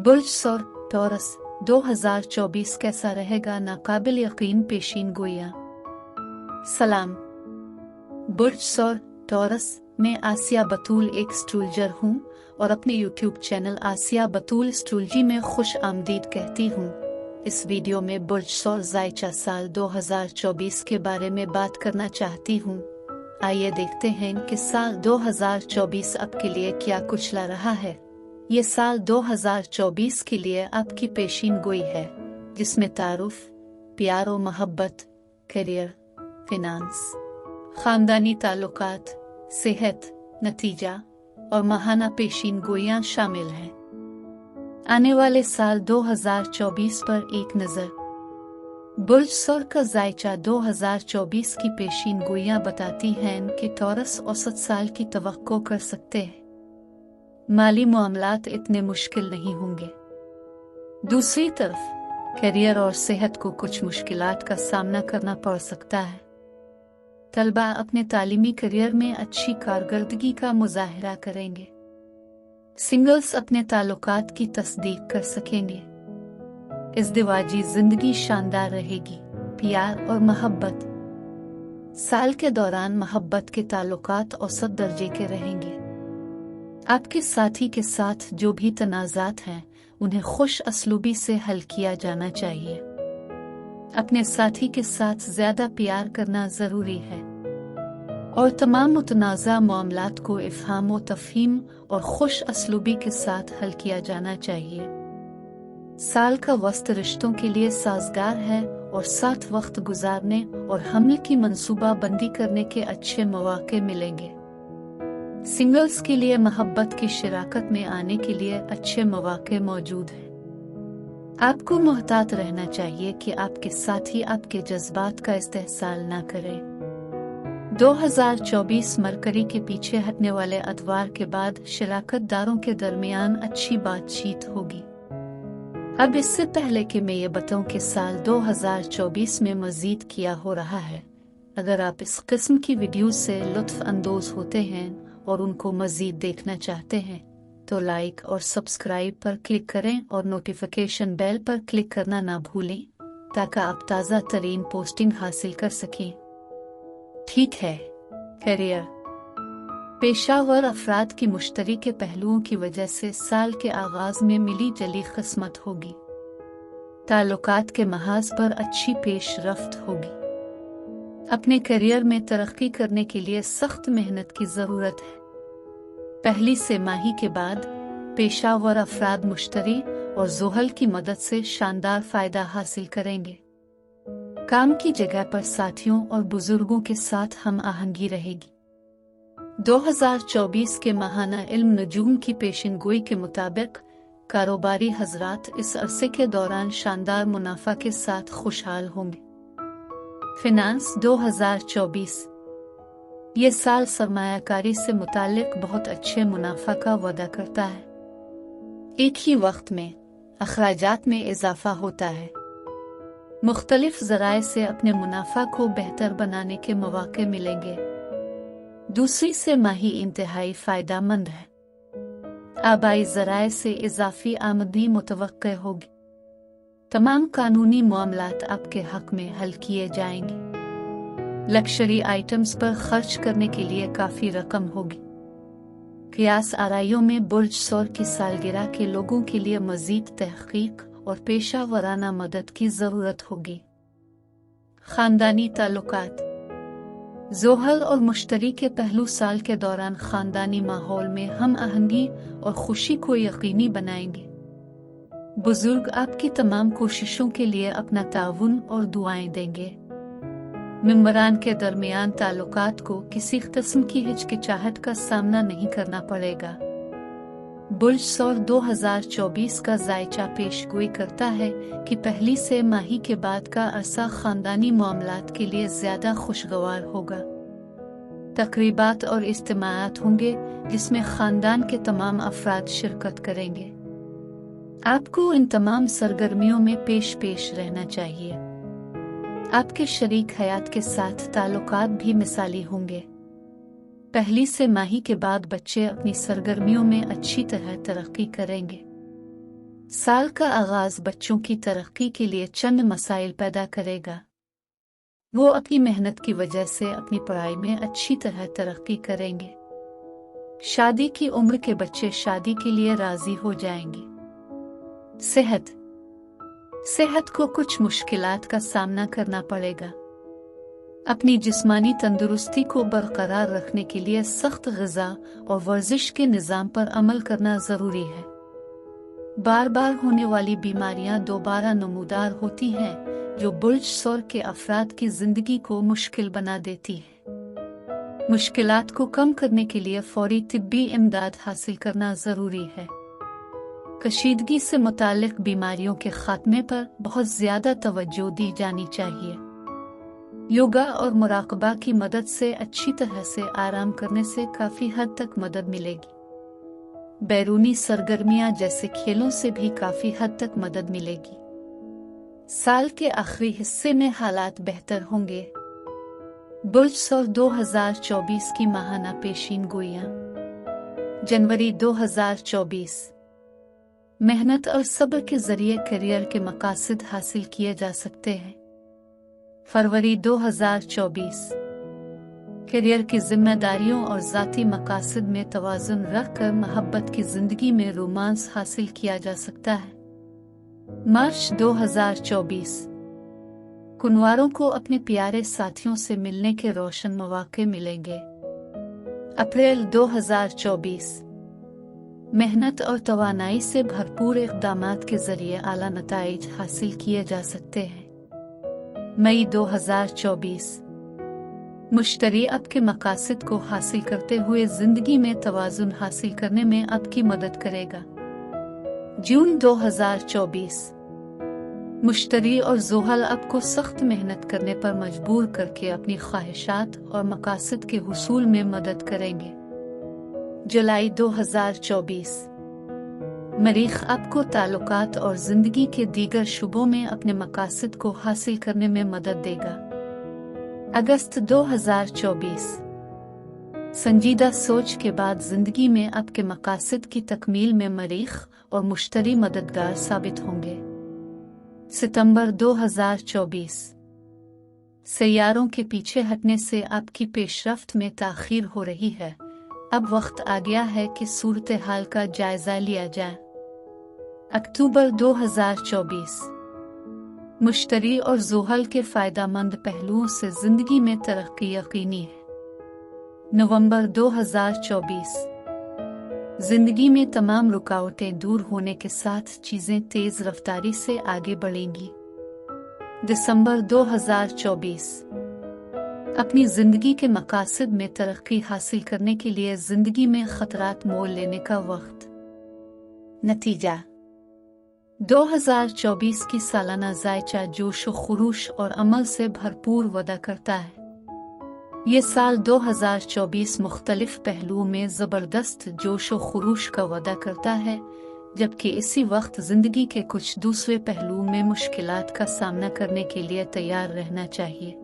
बुर्ज सौर टॉरस 2024 कैसा रहेगा? नाकाबिल यकीन पेशीन गोइयां। सलाम। बुर्ज सौर टॉरस में आसिया बतूल एक एस्ट्रोलॉजर हूँ और अपने यूट्यूब चैनल आसिया बतूल एस्ट्रोलॉजी में खुश आमदीद कहती हूँ। इस वीडियो में बुर्ज सौर ज़ायचा साल 2024 के बारे में बात करना चाहती हूँ। आइए देखते हैं कि साल 2024 आपके लिए क्या कुछ ला रहा है। ये साल 2024 के लिए आपकी पेशीन गोई है, जिसमें तारुफ, प्यार और मोहब्बत, करियर, फिनांस, खानदानी ताल्लुकात, सेहत, नतीजा और माहाना पेशीन गोइयां शामिल हैं। आने वाले साल 2024 पर एक नज़र। बुर्ज सौर का ज़ायचा 2024 की पेशीन गोइयां बताती हैं कि टॉरस औसत साल की तवक्को कर सकते हैं। माली मामलात इतने मुश्किल नहीं होंगे। दूसरी तरफ करियर और सेहत को कुछ मुश्किलात का सामना करना पड़ सकता है। तलबा अपने तालीमी करियर में अच्छी कारकर्दगी का मुजाहिरा करेंगे। सिंगल्स अपने ताल्लुकात की तस्दीक कर सकेंगे। इज़्दिवाजी जिंदगी शानदार रहेगी। प्यार और मोहब्बत। साल के दौरान मोहब्बत के ताल्लुकात औसत दर्जे के रहेंगे। आपके साथी के साथ जो भी तनाज़ात हैं, उन्हें खुश असलूबी से हल किया जाना चाहिए। अपने साथी के साथ ज़्यादा प्यार करना ज़रूरी है और तमाम मुतनाज़ा मामलात को इफ़हाम व तफ़हीम और खुश असलूबी के साथ हल किया जाना चाहिए। साल का वस्त रिश्तों के लिए साजगार है और साथ वक्त गुजारने और हमल की मंसूबा बंदी करने के अच्छे मौके मिलेंगे। सिंगल्स के लिए मोहब्बत की शराकत में आने के लिए अच्छे मौके मौजूद हैं। आपको मोहतात रहना चाहिए कि आपके साथी आपके जज्बात का इस्तेहसाल ना करें। 2024 मरकरी के पीछे हटने वाले अतवार के बाद शराकत दारों के दरमियान अच्छी बातचीत होगी। अब इससे पहले कि मैं ये बताऊं कि साल 2024 में मजीद किया हो रहा है, अगर आप इस किस्म की वीडियो से लुत्फ अंदोज होते हैं और उनको मजीद देखना चाहते हैं तो लाइक और सब्सक्राइब पर क्लिक करें और नोटिफिकेशन बेल पर क्लिक करना ना भूलें ताकि आप ताज़ा तरीन पोस्टिंग हासिल कर सकें। ठीक है। करियर। पेशावर अफराद की मुश्तरी के पहलुओं की वजह से साल के आगाज में मिली जली किस्मत होगी। ताल्लुकात के महाज पर अच्छी पेशरफ्त होगी। अपने करियर में तरक्की करने के लिए सख्त मेहनत की ज़रूरत है। पहली सेमाही के बाद पेशावर अफराद मुश्तरी और ज़ुहल की मदद से शानदार फ़ायदा हासिल करेंगे। काम की जगह पर साथियों और बुजुर्गों के साथ हम आहंगी रहेगी। 2024 के माहाना इल्म नजूम की पेशिनगोई के मुताबिक कारोबारी हजरात इस अरसे के दौरान शानदार मुनाफा के साथ खुशहाल होंगे। फिनांस 2024 ये साल सरमायाकारी से मुतालिक बहुत अच्छे मुनाफा का वादा करता है। एक ही वक्त में अखराजात में इजाफा होता है। मुख्तलिफ ज़राए से अपने मुनाफा को बेहतर बनाने के मौके मिलेंगे। दूसरी सेमाही इंतहाई फ़ायदा मंद है। आबाई ज़राए से इजाफी आमदनी मुतवक्के होगी। तमाम कानूनी मामलात आपके हक में हल किए जाएंगे। लक्शरी आइटम्स पर खर्च करने के लिए काफ़ी रकम होगी। क़ियास आराइयों में बुर्ज सौर की सालगिरह के लोगों के लिए मज़ीद तहक़ीक़ और पेशा वराना मदद की ज़रूरत होगी। ख़ानदानी ताल्लुकात। ज़ोहल और मुश्तरी के पहलू साल के दौरान ख़ानदानी माहौल में हम आहंगी और खुशी को यकीनी बनाएंगे। बुजुर्ग आपकी तमाम कोशिशों के लिए अपना ताउन और दुआएं देंगे। मेंबरान के दरमियान ताल्लुकात को किसी किस्म की हिचकिचाहट का सामना नहीं करना पड़ेगा। बुर्ज सौर 2024 का ज़ायचा पेशगोई करता है कि पहली से माही के बाद का अरसा ख़ानदानी मामलात के लिए ज़्यादा खुशगवार होगा। तकरीबात और इज्तिमाआत होंगे जिसमें ख़ानदान के तमाम अफराद शिरकत करेंगे। आपको इन तमाम सरगर्मियों में पेश रहना चाहिए। आपके शरीक हयात के साथ ताल्लुकात भी मिसाली होंगे। पहली से माही के बाद बच्चे अपनी सरगर्मियों में अच्छी तरह तरक्की करेंगे। साल का आगाज बच्चों की तरक्की के लिए चंद मसाइल पैदा करेगा। वो अपनी मेहनत की वजह से अपनी पढ़ाई में अच्छी तरह तरक्की करेंगे। शादी की उम्र के बच्चे शादी के लिए राजी हो जाएंगे। सेहत को कुछ मुश्किलात का सामना करना पड़ेगा। अपनी जिस्मानी तंदुरुस्ती को बरकरार रखने के लिए सख्त ग़िज़ा और वर्जिश के निज़ाम पर अमल करना ज़रूरी है। बार बार होने वाली बीमारियां दोबारा नमूदार होती हैं, जो बुर्ज सौर के अफराद की जिंदगी को मुश्किल बना देती है। मुश्किलात को कम करने के लिए फौरी तिब्बी इमदाद हासिल करना ज़रूरी है। कशीदगी से मुताल्लिक़ बीमारियों के खात्मे पर बहुत ज़्यादा तवज्जो दी जानी चाहिए। योगा और मुराकबा की मदद से अच्छी तरह से आराम करने से काफ़ी हद तक मदद मिलेगी। बैरूनी सरगर्मियां जैसे खेलों से भी काफ़ी हद तक मदद मिलेगी। साल के आखिरी हिस्से में हालात बेहतर होंगे। बुर्ज सौर 2024 की माहाना पेशीन गोइयां। जनवरी 2024 मेहनत और सब्र के जरिए करियर के मकासद हासिल किए जा सकते हैं। फरवरी 2024 करियर की जिम्मेदारियों और ज़ाती मकासद में तवाज़ुन रखकर मोहब्बत की ज़िंदगी में रोमांस हासिल किया जा सकता है। मार्च 2024 कुनवारों को अपने प्यारे साथियों से मिलने के रोशन मौके मिलेंगे। अप्रैल 2024 मेहनत और तवानाई से भरपूर इक़दामात के ज़रिए आला नताइज हासिल किए जा सकते हैं। मई 2024 मुश्तरी आपके मकासद को हासिल करते हुए जिंदगी में तवाज़ुन हासिल करने में आपकी मदद करेगा। जून 2024 मुश्तरी और ज़ुहल आपको सख्त मेहनत करने पर मजबूर करके अपनी ख्वाहिशात और मकासद के हुसूल में मदद करेंगे। जुलाई 2024 मरीख आपको ताल्लुकात और जिंदगी के दीगर शुबों में अपने मकासद को हासिल करने में मदद देगा। अगस्त 2024 संजीदा सोच के बाद जिंदगी में आपके मकासद की तकमील में मरीख और मुश्तरी मददगार साबित होंगे। सितंबर 2024 सैयारों के पीछे हटने से आपकी पेशरफ्त में ताख़ीर हो रही है। अब वक्त आ गया है कि सूरत हाल का जायजा लिया जाए। अक्टूबर 2024 मुश्तरी और ज़ुहल के फ़ायदेमंद पहलुओं से ज़िंदगी में तरक्की यकीनी है। नवंबर 2024 ज़िंदगी में तमाम रुकावटें दूर होने के साथ चीज़ें तेज़ रफ्तारी से आगे बढ़ेंगी। दिसंबर 2024 अपनी ज़िंदगी के मकासद में तरक्की हासिल करने के लिए ज़िंदगी में ख़तरात मोल लेने का वक्त। नतीजा 2024 की सालाना ज़ायचा जोश व खुरूश और अमल से भरपूर वदा करता है। ये साल 2024 मुख्तलिफ पहलुओं में ज़बरदस्त जोश व खुरूश का वदा करता है, जबकि इसी वक्त ज़िंदगी के कुछ दूसरे पहलुओं में मुश्किलात का सामना करने के लिए तैयार रहना चाहिए।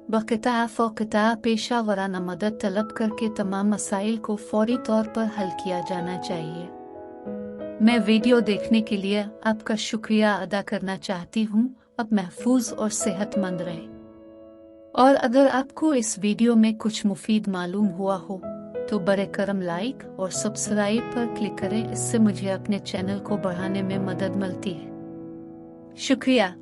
बक़िता पेशा वराना मदद तलब करके तमाम मसाइल को फौरी तौर पर हल किया जाना चाहिए। मैं वीडियो देखने के लिए आपका शुक्रिया अदा करना चाहती हूँ। अब महफूज और सेहतमंद रहें। और अगर आपको इस वीडियो में कुछ मुफीद मालूम हुआ हो तो बरे करम लाइक और सब्सक्राइब पर क्लिक करें। इससे मुझे अपने चैनल को बढ़ाने में मदद मिलती है। शुक्रिया।